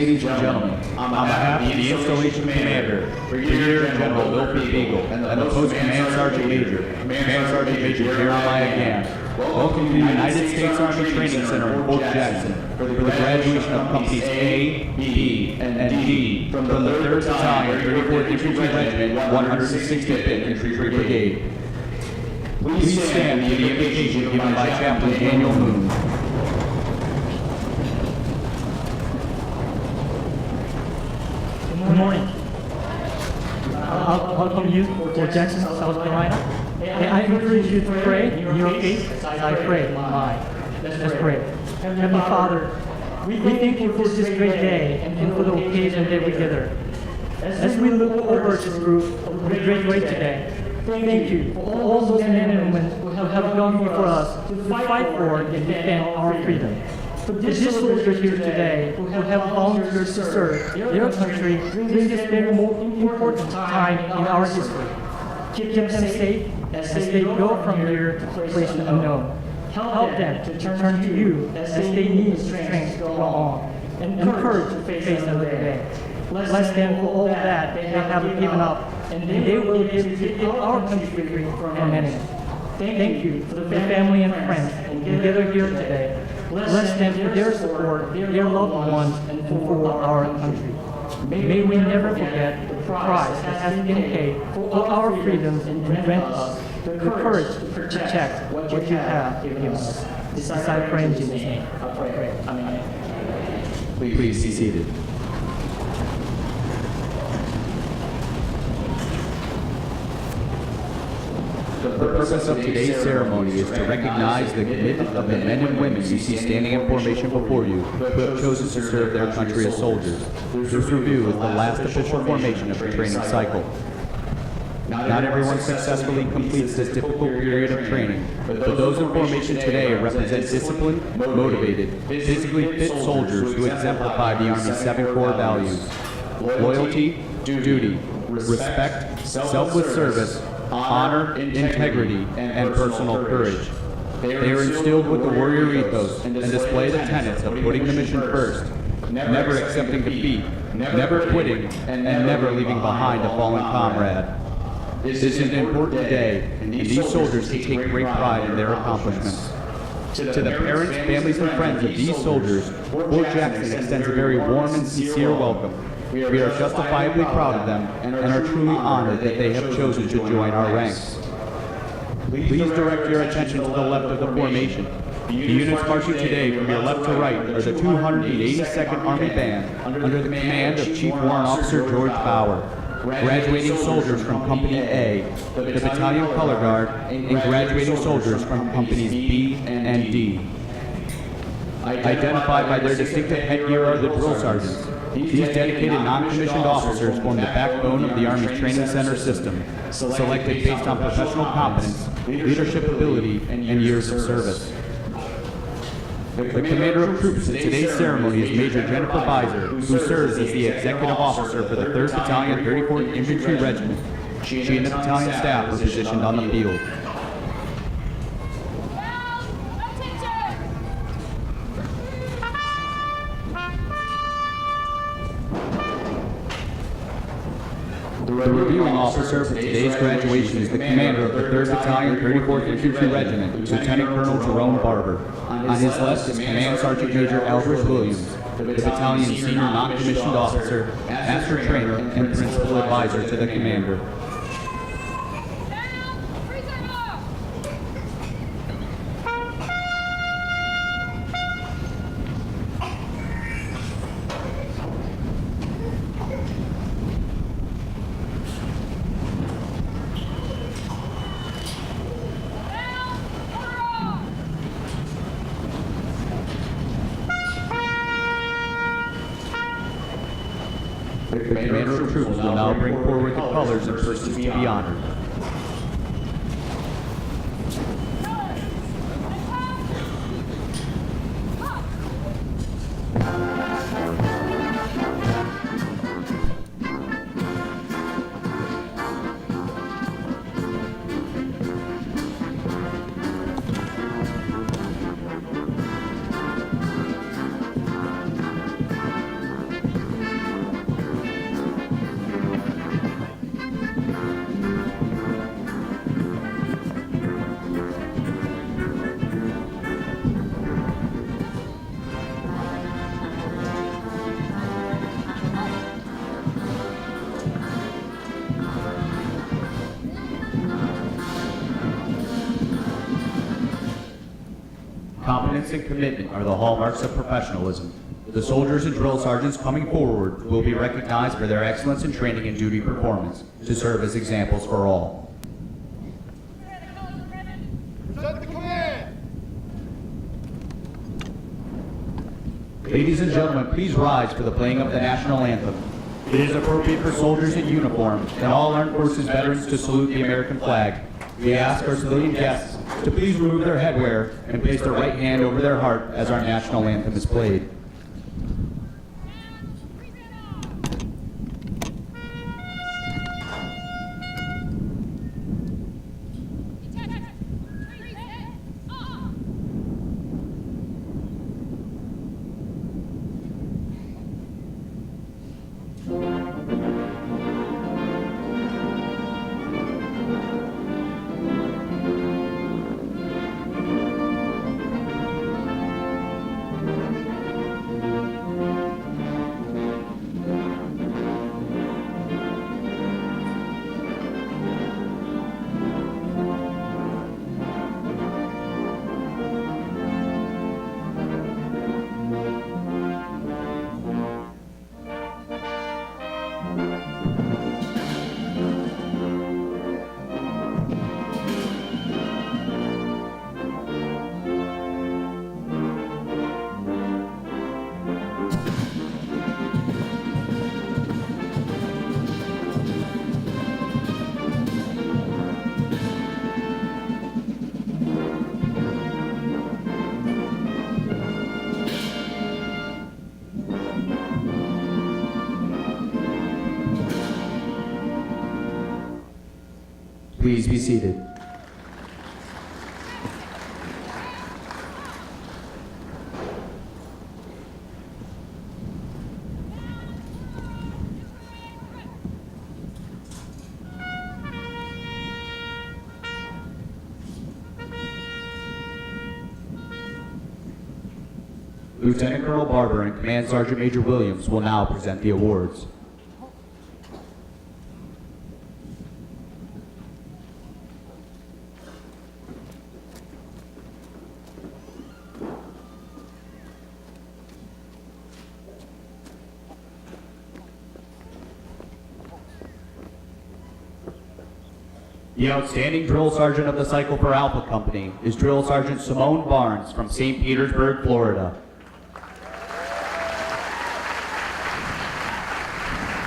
ladies and gentlemen, on behalf of the Installation Commander, Brigadier General Wilfred Beagle, and the Post Command Sergeant Major, Command Sergeant Major Jeremiah Gant, welcome to the United States Army Training Center in Fort Jackson for the graduation of Companies A, B, and D from the 3rd Battalion, 34th Infantry Regiment, 165th Infantry Brigade. Please stand for the invocation given by Chaplain Daniel Moon. Good morning. I'll welcome you to Jackson, South Carolina. And I encourage you to pray in your faith as I pray in mine. Let's pray. Heavenly Father, we thank you for this great day and for the occasion that we gather. As we look over this group who graduate today, thank you for all those men and women who have gone before us to fight for and defend our freedom. For these soldiers here today who have volunteered to serve their country during this very important time in our history, keep them safe as they go from here to places unknown. Help them to turn to you as they need strength to go on and courage to face another day. Bless them for all that they have given up, and they will give our country free from enemies. Thank you for the family and friends gathered here today. Bless them for their support, their loved ones, and for our country. May we never forget the price that has been paid for our freedoms and grant us the courage to protect what you have given us. This I pray in Jesus' name. I pray. Amen. Please be seated. The purpose of today's ceremony is to recognize the commitment of the men and women you see standing in formation before you who have chosen to serve their country as soldiers. This review is the last official formation of the training cycle. Not everyone successfully completes this difficult period of training, but those in formation today represent disciplined, motivated, physically fit soldiers who exemplify the Army's 7 core values: loyalty, duty, respect, selfless service, honor, integrity, and personal courage. They are instilled with the warrior ethos and display the tenets of putting the mission first, never accepting defeat, never quitting, and never leaving behind a fallen comrade. This is an important day, and these soldiers can take great pride in their accomplishments. To the parents, families, and friends of these soldiers, Fort Jackson extends a very warm and sincere welcome. We are justifiably proud of them and are truly honored that they have chosen to join our ranks. Please direct your attention to the left of the formation. The units marching today from your left to right are the 282nd Army Band under the command of Chief Warrant Officer George Bauer. Graduating soldiers from Company A, the Battalion Color Guard, and graduating soldiers from Companies B and D. Identified by their distinctive headgear are the drill sergeants. These dedicated non-commissioned officers form the backbone of the Army's training center system, selected based on professional competence, leadership ability, and years of service. The commander of troops at today's ceremony is Major Jennifer Beiser, who serves as the executive officer for the 3rd Battalion, 34th Infantry Regiment. She and the battalion staff are positioned on the field. The reviewing officer for today's graduation is the commander of the 3rd Battalion, 34th Infantry Regiment, Lieutenant Colonel Jerome Barber. On his left is Command Sergeant Major Aldrich Williams, the battalion's senior non-commissioned officer, master trainer, and principal advisor to the commander. The commander of troops will now bring forward the colors of persons to be honored. Competence and commitment are the hallmarks of professionalism. The soldiers and drill sergeants coming forward will be recognized for their excellence in training and duty performance to serve as examples for all. Set the command! Ladies and gentlemen, please rise for the playing of the national anthem. It is appropriate for soldiers in uniform and all armed forces veterans to salute the American flag. We ask our civilian guests to please remove their headwear and place their right hand over their heart as our national anthem is played. Please be seated. Lieutenant Colonel Barber and Command Sergeant Major Williams will now present the awards. The outstanding drill sergeant of the Cycle for Alpha Company is Drill Sergeant Simone Barnes from St. Petersburg, Florida.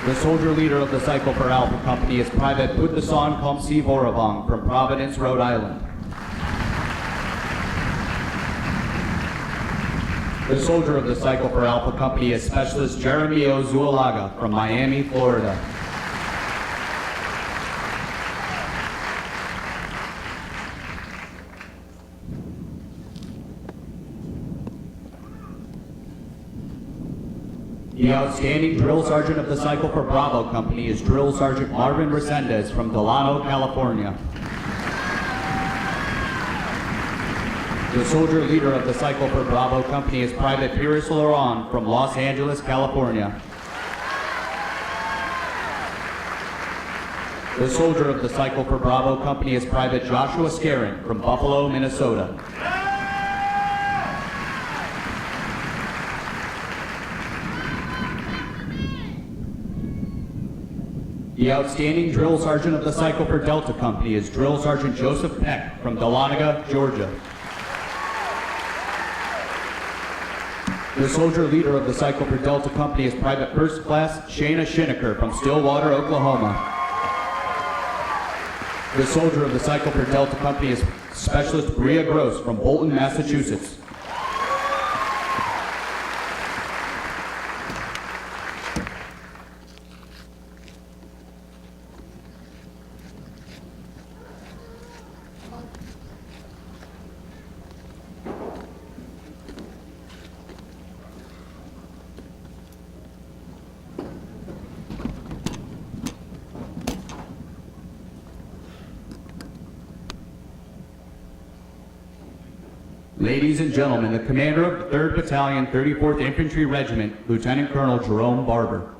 The soldier leader of the Cycle for Alpha Company is Private Puthasan Komsi Voravong from Providence, Rhode Island. The soldier of the Cycle for Alpha Company is Specialist Jeremy Ozualaga from Miami, Florida. The outstanding drill sergeant of the Cycle for Bravo Company is Drill Sergeant Marvin Resendez from Delano, California. The soldier leader of the Cycle for Bravo Company is Private Pires Laurent from Los Angeles, California. The soldier of the Cycle for Bravo Company is Private Joshua Scarin from Buffalo, Minnesota. The outstanding drill sergeant of the Cycle for Delta Company is Drill Sergeant Joseph Peck from Dahlonega, Georgia. The soldier leader of the Cycle for Delta Company is Private First Class Shayna Shineker from Stillwater, Oklahoma. The soldier of the Cycle for Delta Company is Specialist Bria Gross from Bolton, Massachusetts. Ladies and gentlemen, the commander of the 3rd Battalion, 34th Infantry Regiment, Lieutenant Colonel Jerome Barber.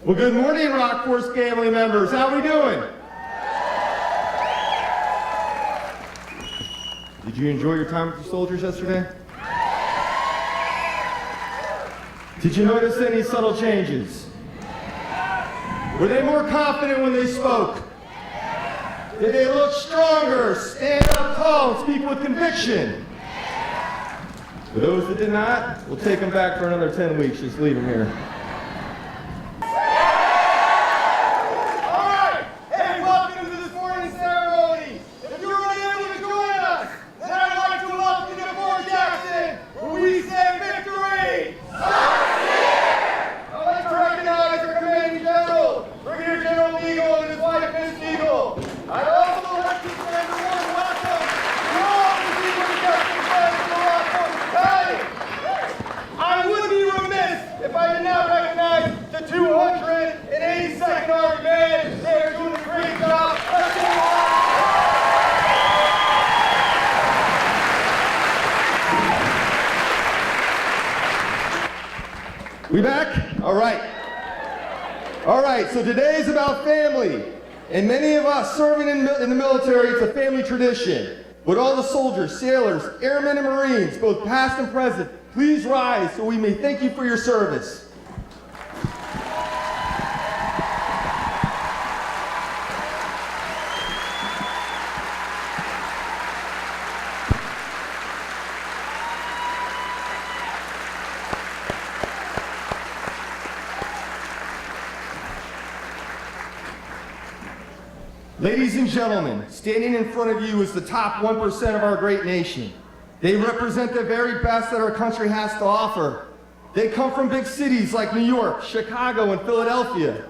Well, good morning, Rock Force family members. How we doing? Did you enjoy your time with the soldiers yesterday? Did you notice any subtle changes? Were they more confident when they spoke? Did they look stronger, stand up tall, and speak with conviction? For those that did not, we'll take them back for another 10 weeks. Just leave them here. We back? All right. All right, so today is about family. And many of us serving in the military, it's a family tradition. Would all the soldiers, sailors, airmen, and Marines, both past and present, please rise so we may thank you for your service. Ladies and gentlemen, standing in front of you is the top 1% of our great nation. They represent the very best that our country has to offer. They come from big cities like New York, Chicago, and Philadelphia.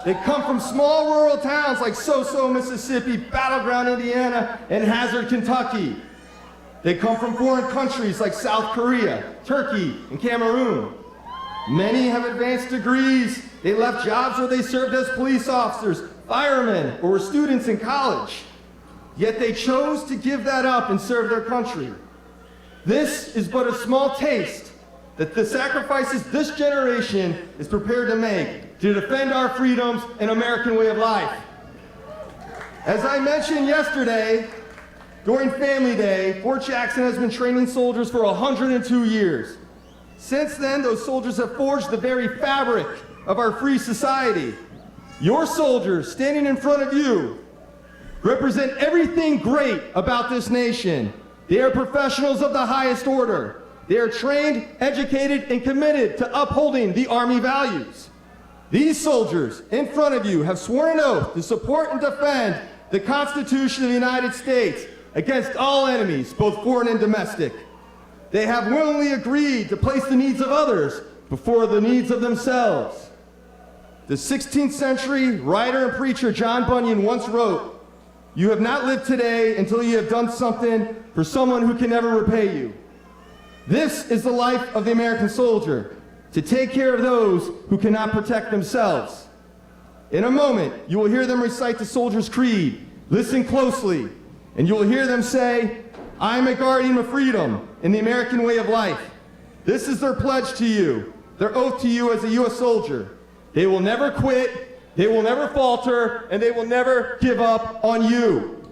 They come from small rural towns like Soso, Mississippi, Battleground, Indiana, and Hazard, Kentucky. They come from foreign countries like South Korea, Turkey, and Cameroon. Many have advanced degrees. They left jobs where they served as police officers, firemen, or were students in college. Yet they chose to give that up and serve their country. This is but a small taste that the sacrifices this generation is prepared to make to defend our freedoms and American way of life. As I mentioned yesterday, during Family Day, Fort Jackson has been training soldiers for 102 years. Since then, those soldiers have forged the very fabric of our free society. Your soldiers standing in front of you represent everything great about this nation. They are professionals of the highest order. They are trained, educated, and committed to upholding the Army values. These soldiers in front of you have sworn an oath to support and defend the Constitution of the United States against all enemies, both foreign and domestic. They have willingly agreed to place the needs of others before the needs of themselves. The 16th century writer and preacher John Bunyan once wrote, "You have not lived today until you have done something for someone who can never repay you." This is the life of the American soldier, to take care of those who cannot protect themselves. In a moment, you will hear them recite the soldier's creed. Listen closely, and you will hear them say, "I am a guardian of freedom in the American way of life." This is their pledge to you, their oath to you as a U.S. soldier. They will never quit, they will never falter, and they will never give up on you.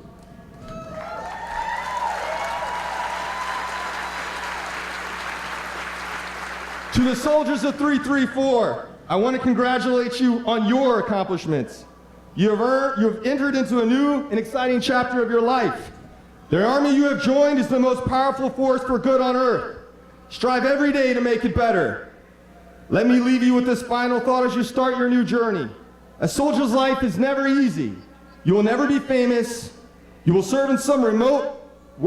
To the soldiers of 334, I want to congratulate you on your accomplishments. You have entered into a new and exciting chapter of your life. The Army you have joined is the most powerful force for good on earth. Strive every day to make it better. Let me leave you with this final thought as you start your new journey. A soldier's life is never easy. You will never be famous. You will serve in some remote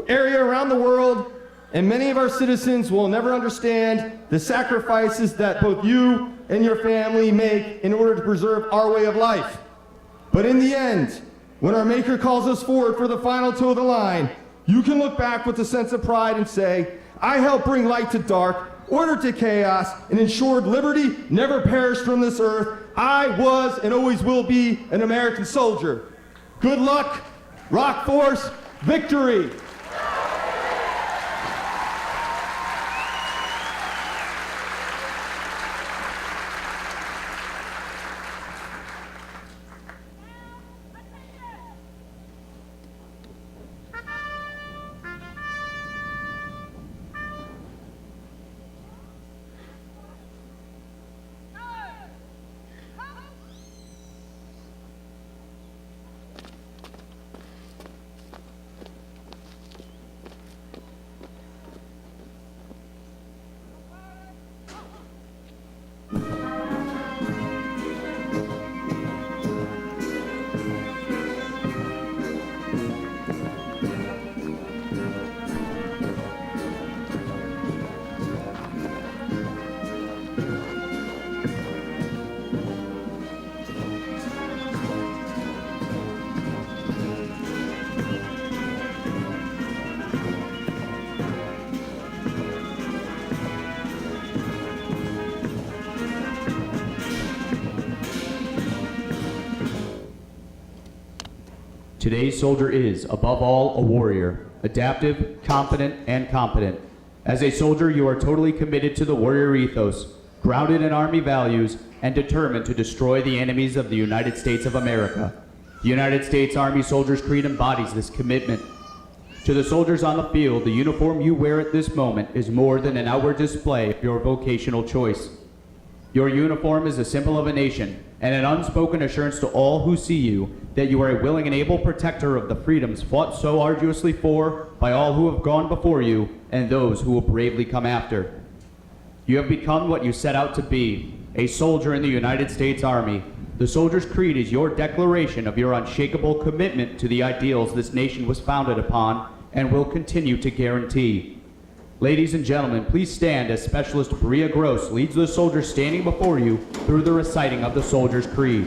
area around the world, and many of our citizens will never understand the sacrifices that both you and your family make in order to preserve our way of life. But in the end, when our Maker calls us forward for the final toe of the line, you can look back with a sense of pride and say, "I helped bring light to dark, order to chaos, and ensured liberty never perished from this earth. I was and always will be an American soldier." Good luck, Rock Force, victory! Today's soldier is, above all, a warrior, adaptive, confident, and competent. As a soldier, you are totally committed to the warrior ethos, grounded in Army values, and determined to destroy the enemies of the United States of America. The United States Army Soldier's Creed embodies this commitment. To the soldiers on the field, the uniform you wear at this moment is more than an outward display of your vocational choice. Your uniform is a symbol of a nation, and an unspoken assurance to all who see you that you are a willing and able protector of the freedoms fought so arduously for by all who have gone before you and those who will bravely come after. You have become what you set out to be, a soldier in the United States Army. The Soldier's Creed is your declaration of your unshakable commitment to the ideals this nation was founded upon and will continue to guarantee. Ladies and gentlemen, please stand as Specialist Bria Gross leads the soldiers standing before you through the reciting of the Soldier's Creed.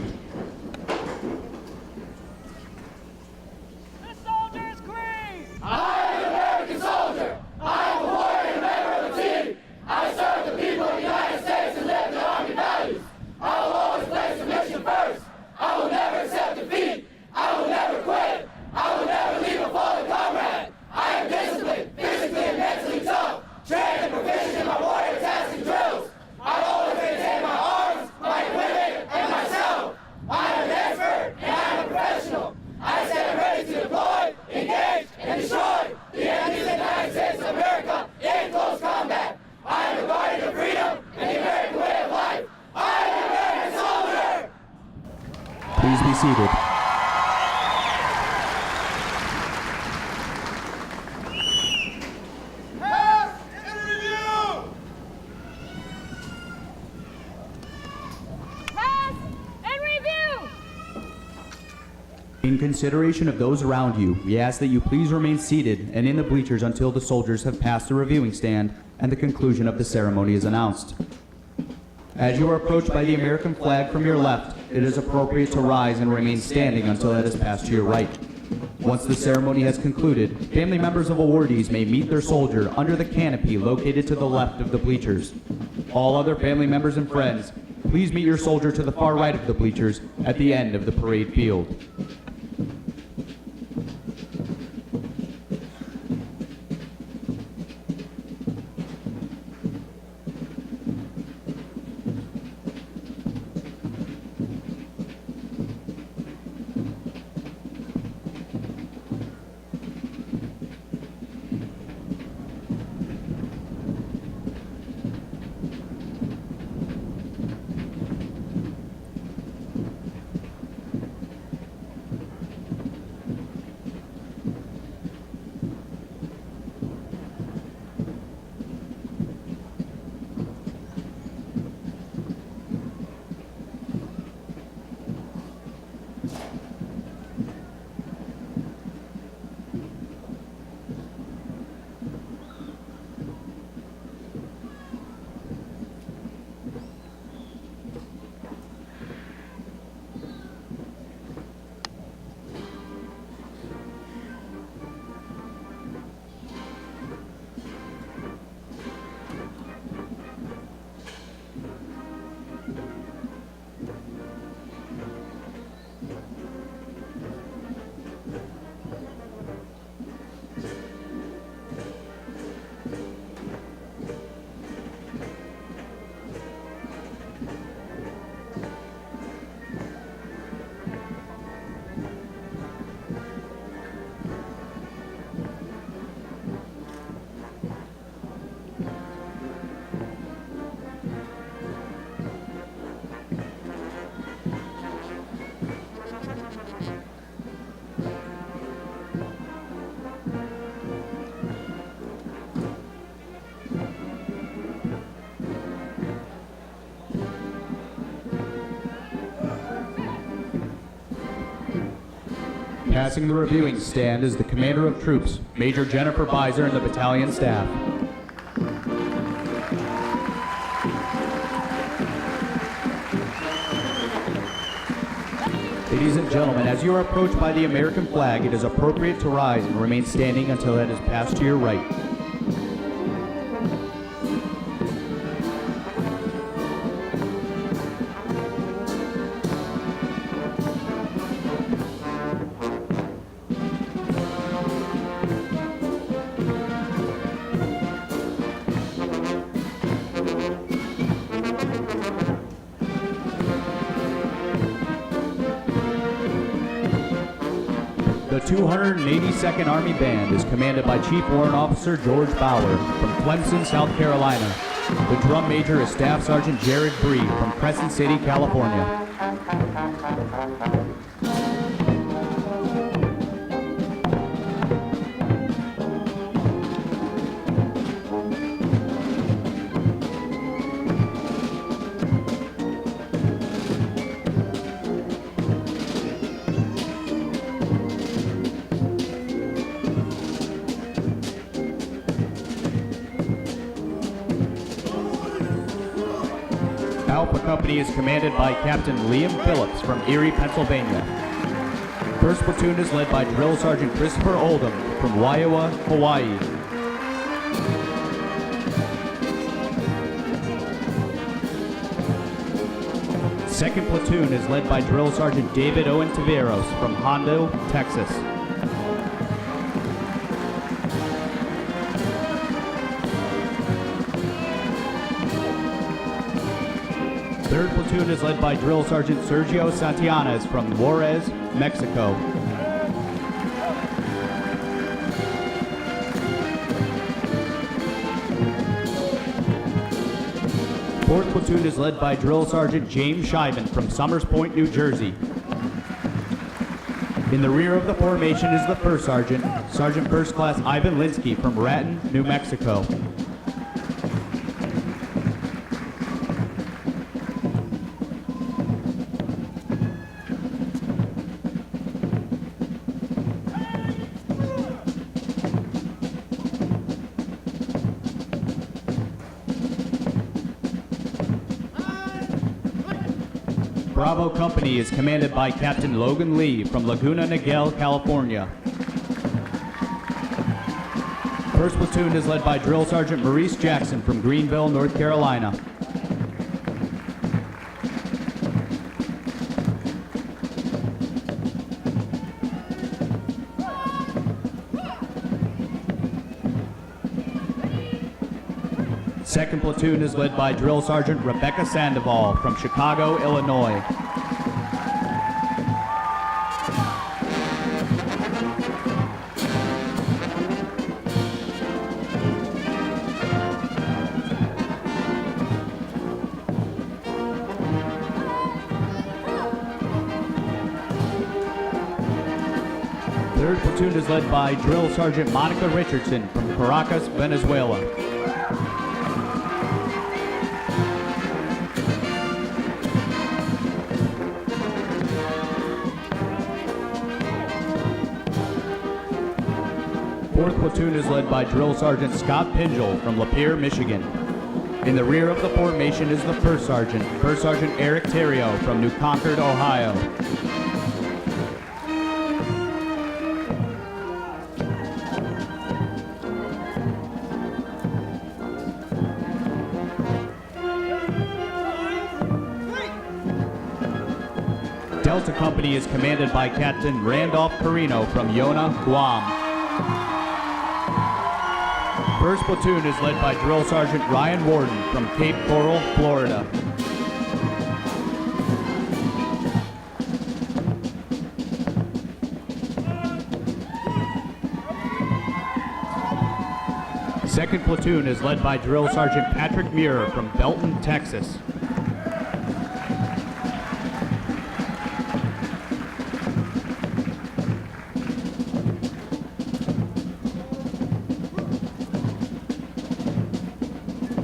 The Soldier's Creed! I am an American soldier. I am a warrior and a member of the team. I serve the people of the United States and live the Army values. I will always place the mission first. I will never accept defeat. I will never quit. I will never leave a fallen comrade. I am disciplined, physically and mentally tough, trained and proficient in my warrior tasks and drills. I always maintain my arms, my equipment, and myself. I am an expert and I am a professional. I stand ready to deploy, engage, and destroy the enemies of the United States of America in close combat. I am the guardian of freedom and the American way of life. I am an American soldier! Please be seated. Pass and review! Pass and review! In consideration of those around you, we ask that you please remain seated and in the bleachers until the soldiers have passed the reviewing stand and the conclusion of the ceremony is announced. As you are approached by the American flag from your left, it is appropriate to rise and remain standing until it has passed to your right. Once the ceremony has concluded, family members of awardees may meet their soldier under the canopy located to the left of the bleachers. All other family members and friends, please meet your soldier to the far right of the bleachers at the end of the parade field. Passing the reviewing stand is the Commander of Troops, Major Jennifer Beiser, and the battalion staff. Ladies and gentlemen, as you are approached by the American flag, it is appropriate to rise and remain standing until it is passed to your right. 282nd Army Band is commanded by Chief Warrant Officer George Bauer from Clemson, South Carolina. The drum major is Staff Sergeant Jared Bree from Crescent City, California. Alpha Company is commanded by Captain Liam Phillips from Erie, Pennsylvania. First platoon is led by Drill Sergeant Christopher Oldham from Waiawa, Hawaii. Second platoon is led by Drill Sergeant David Owen Taveros from Hondo, Texas. Third platoon is led by Drill Sergeant Sergio Santillanes from Juarez, Mexico. Fourth platoon is led by Drill Sergeant James Shiven from Summers Point, New Jersey. In the rear of the formation is the First Sergeant, Sergeant First Class Ivan Linsky from Raton, New Mexico. Bravo Company is commanded by Captain Logan Lee from Laguna Niguel, California. First platoon is led by Drill Sergeant Maurice Jackson from Greenville, North Carolina. Second platoon is led by Drill Sergeant Rebecca Sandoval from Chicago, Illinois. Third platoon is led by Drill Sergeant Monica Richardson from Caracas, Venezuela. Fourth platoon is led by Drill Sergeant Scott Pingel from Lapeer, Michigan. In the rear of the formation is the First Sergeant Eric Terrio from New Concord, Ohio. Delta Company is commanded by Captain Randolph Carino from Yona, Guam. First platoon is led by Drill Sergeant Ryan Warden from Cape Coral, Florida. Second platoon is led by Drill Sergeant Patrick Muir from Belton, Texas.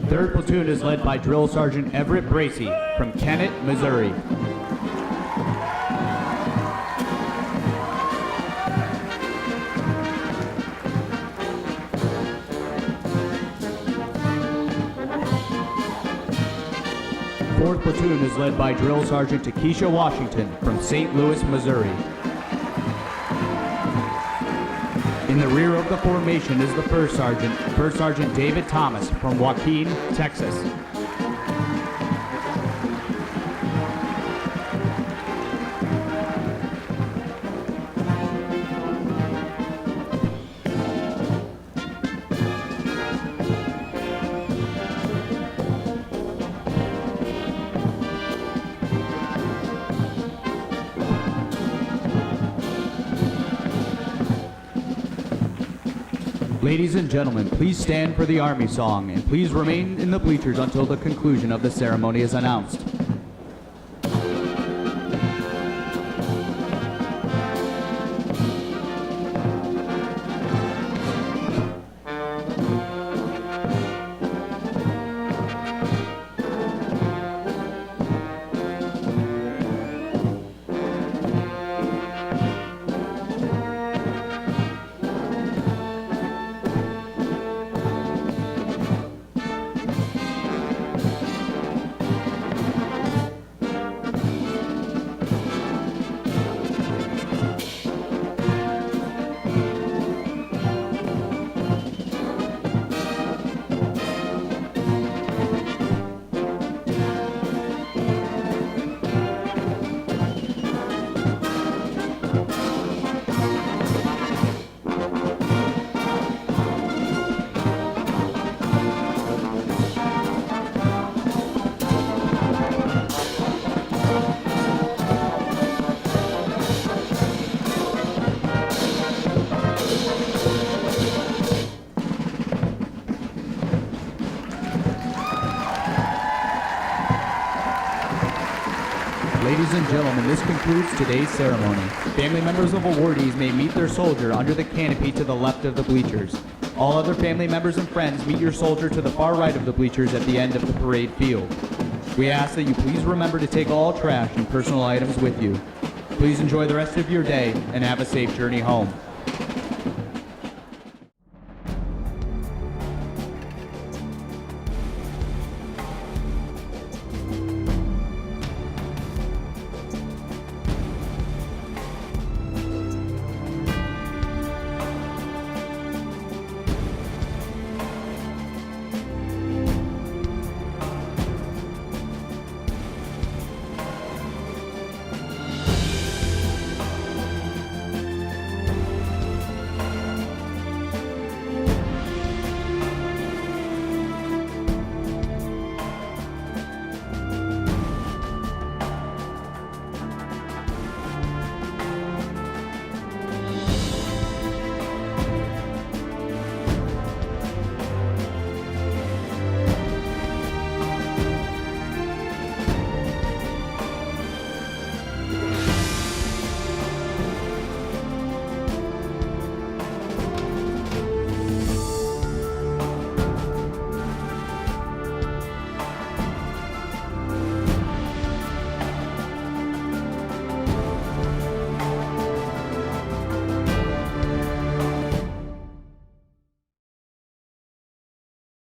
Third platoon is led by Drill Sergeant Everett Bracey from Kennett, Missouri. Fourth platoon is led by Drill Sergeant Takesha Washington from St. Louis, Missouri. In the rear of the formation is the First Sergeant David Thomas from Joaquin, Texas. Ladies and gentlemen, please stand for the Army song, and please remain in the bleachers until the conclusion of the ceremony is announced. Ladies and gentlemen, this concludes today's ceremony. Family members of awardees may meet their soldier under the canopy to the left of the bleachers. All other family members and friends meet your soldier to the far right of the bleachers at the end of the parade field. We ask that you please remember to take all trash and personal items with you. Please enjoy the rest of your day and have a safe journey home.